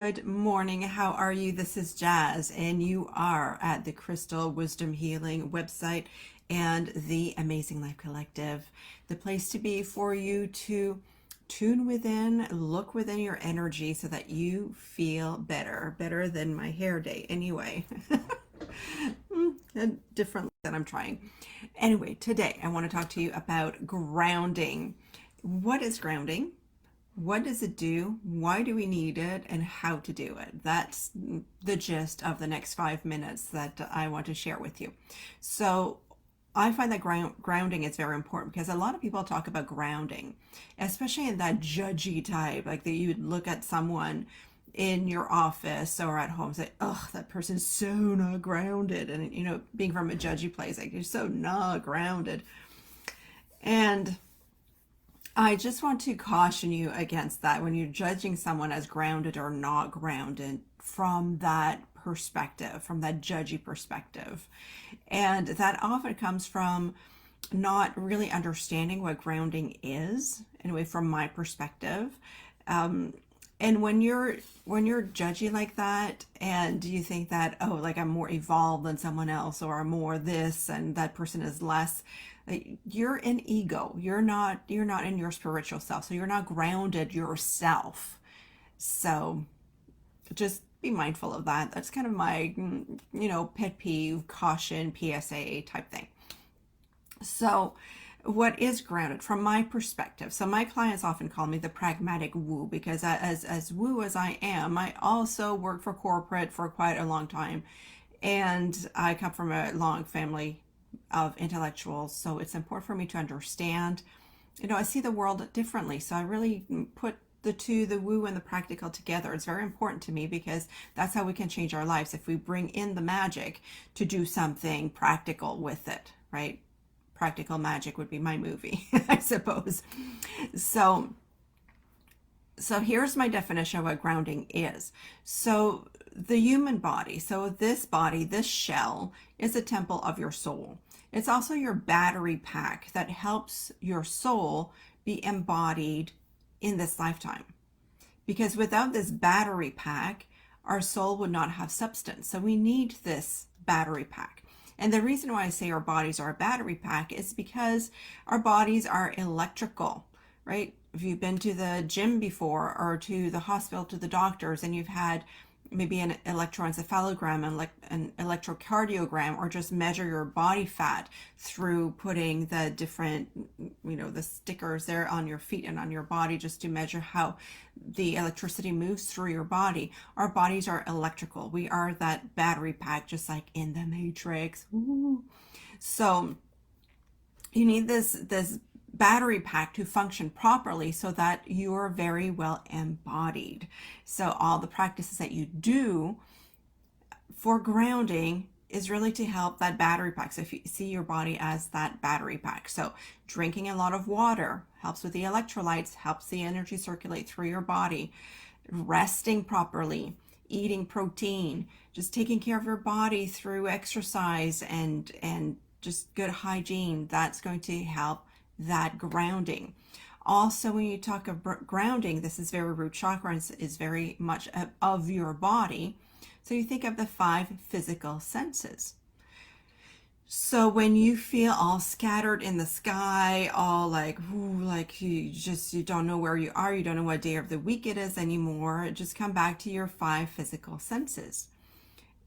Good morning. How are you? This is Jazz, and you are at the Crystal Wisdom Healing website and the Amazing Life Collective, the place to be for you to tune within, look within your energy so that you feel better than my hair day. Anyway, a different that I'm trying. Anyway, today I want to talk to you about grounding. What is grounding? What does it do? Why do we need it? And how to do it? That's the gist of the next 5 minutes that I want to share with you. So, I find that grounding is very important because a lot of people talk about grounding, especially in that judgy type, like that you would look at someone in your office or at home and say, "Oh, that person's so not grounded," and being from a judgy place, like you're so not grounded. And I just want to caution you against that when you're judging someone as grounded or not grounded from that perspective, from that judgy perspective. And that often comes from not really understanding what grounding is, anyway, from my perspective. And when you're judgy like that, and you think that, oh, like I'm more evolved than someone else, or I'm more this and that person is less, like, you're in ego. You're not in your spiritual self, so you're not grounded yourself. So just be mindful of that. That's kind of my pet peeve, caution, PSA type thing. So, what is grounded from my perspective? So, my clients often call me the pragmatic woo because, as woo as I am, I also worked for corporate for quite a long time, and I come from a long family of intellectuals. So, it's important for me to understand. I see the world differently. So, I really put the two, the woo and the practical, together. It's very important to me because that's how we can change our lives if we bring in the magic to do something practical with it, right? Practical Magic would be my movie, I suppose. So, so here's my definition of what grounding is. So, the human body, so this body, this shell, is a temple of your soul. It's also your battery pack that helps your soul be embodied in this lifetime. Because without this battery pack, our soul would not have substance. So we need this battery pack. And the reason why I say our bodies are a battery pack is because our bodies are electrical, right? If you've been to the gym before or to the hospital, to the doctors, and you've had maybe an electroencephalogram and like an electrocardiogram, or just measure your body fat through putting the different, the stickers there on your feet and on your body, just to measure how the electricity moves through your body. Our bodies are electrical. We are that battery pack, just like in the Matrix. Ooh. So you need this battery pack to function properly so that you're very well embodied. So all the practices that you do for grounding is really to help that battery pack. So if you see your body as that battery pack, so drinking a lot of water helps with the electrolytes, helps the energy circulate through your body, resting properly, eating protein, just taking care of your body through exercise and just good hygiene, that's going to help that grounding. Also, when you talk of grounding, this is very root chakra and is very much of your body. So you think of the five physical senses. So when you feel all scattered in the sky, all like, ooh, like you don't know where you are, you don't know what day of the week it is anymore, just come back to your five physical senses.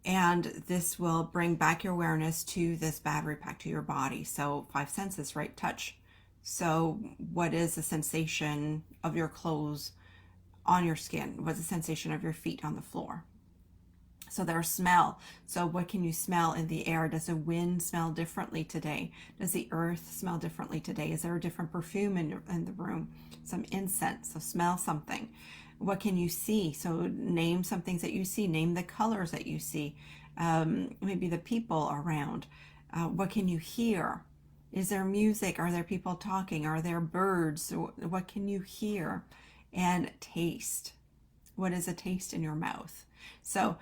And this will bring back your awareness to this battery pack, to your body. So five senses, right? Touch. So what is the sensation of your clothes on your skin? What's the sensation of your feet on the floor? So there's smell. So what can you smell in the air? Does the wind smell differently today? Does the earth smell differently today? Is there a different perfume in the room? Some incense. So smell something. What can you see? So name some things that you see. Name the colors that you see. Maybe the people around. What can you hear? Is there music? Are there people talking? Are there birds? What can you hear? And taste. What is a taste in your mouth? So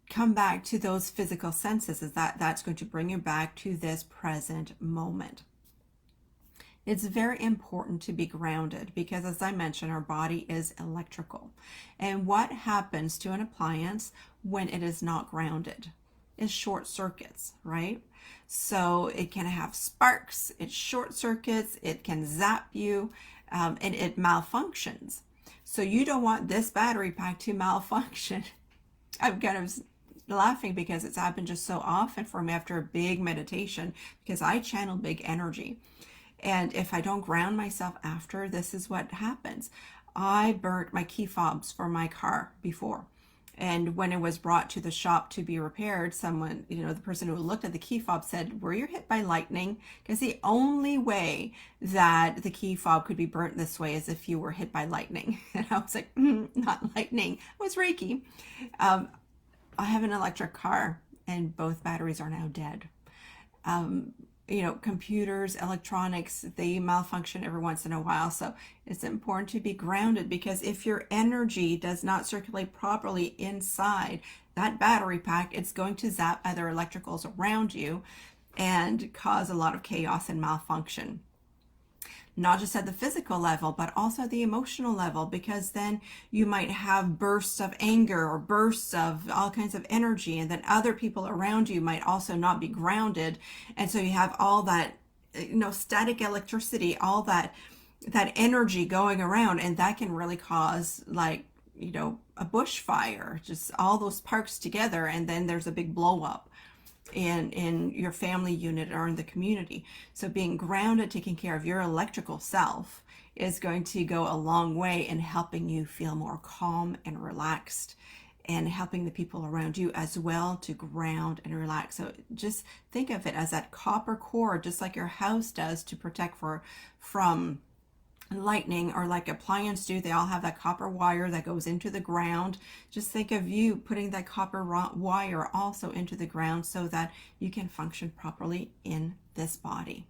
come back to those physical senses, is that's going to bring you back to this present moment. It's very important to be grounded because, as I mentioned, our body is electrical. And what happens to an appliance when it is not grounded is short circuits, right? So it can have sparks, it short circuits, it can zap you, and it malfunctions. So you don't want this battery pack to malfunction. I'm kind of laughing because it's happened just so often for me after a big meditation because I channel big energy. And if I don't ground myself after, this is what happens. I burnt my key fobs for my car before. And when it was brought to the shop to be repaired, someone, the person who looked at the key fob said, "Were you hit by lightning?" Because the only way that the key fob could be burnt this way is if you were hit by lightning. And I was like, not lightning. It was Reiki. I have an electric car, and both batteries are now dead. Computers, electronics, they malfunction every once in a while. So it's important to be grounded because if your energy does not circulate properly inside that battery pack, it's going to zap other electricals around you and cause a lot of chaos and malfunction. Not just at the physical level, but also at the emotional level, because then you might have bursts of anger or bursts of all kinds of energy, and then other people around you might also not be grounded. And so you have all that, static electricity, all that energy going around, and that can really cause a bushfire, just all those sparks together, and then there's a big blow up in your family unit or in the community. So being grounded, taking care of your electrical self is going to go a long way in helping you feel more calm and relaxed and helping the people around you as well to ground and relax. So just think of it as that copper cord, just like your house does to protect from lightning, or like appliances do. They all have that copper wire that goes into the ground. Just think of you putting that copper wire also into the ground so that you can function properly in this body.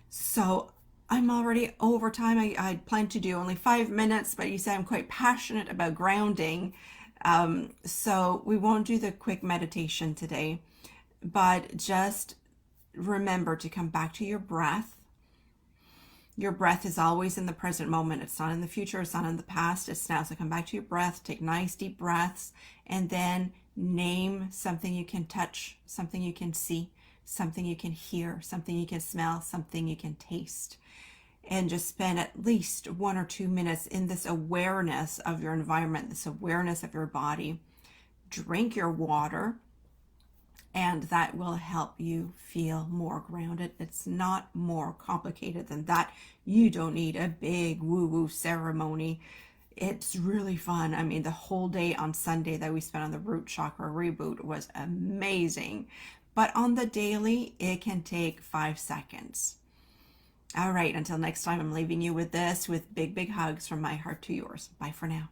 So I'm already over time. I planned to do only 5 minutes, but you said I'm quite passionate about grounding. So we won't do the quick meditation today, but just remember to come back to your breath. Your breath is always in the present moment. It's not in the future. It's not in the past. It's now. So come back to your breath. Take nice deep breaths, and then name something you can touch, something you can see, something you can hear, something you can smell, something you can taste. And just spend at least 1 or 2 minutes in this awareness of your environment, this awareness of your body. Drink your water, and that will help you feel more grounded. It's not more complicated than that. You don't need a big woo-woo ceremony. It's really fun. I mean, the whole day on Sunday that we spent on the root chakra reboot was amazing. But on the daily, it can take 5 seconds. All right, until next time, I'm leaving you with this, with big, big hugs from my heart to yours. Bye for now.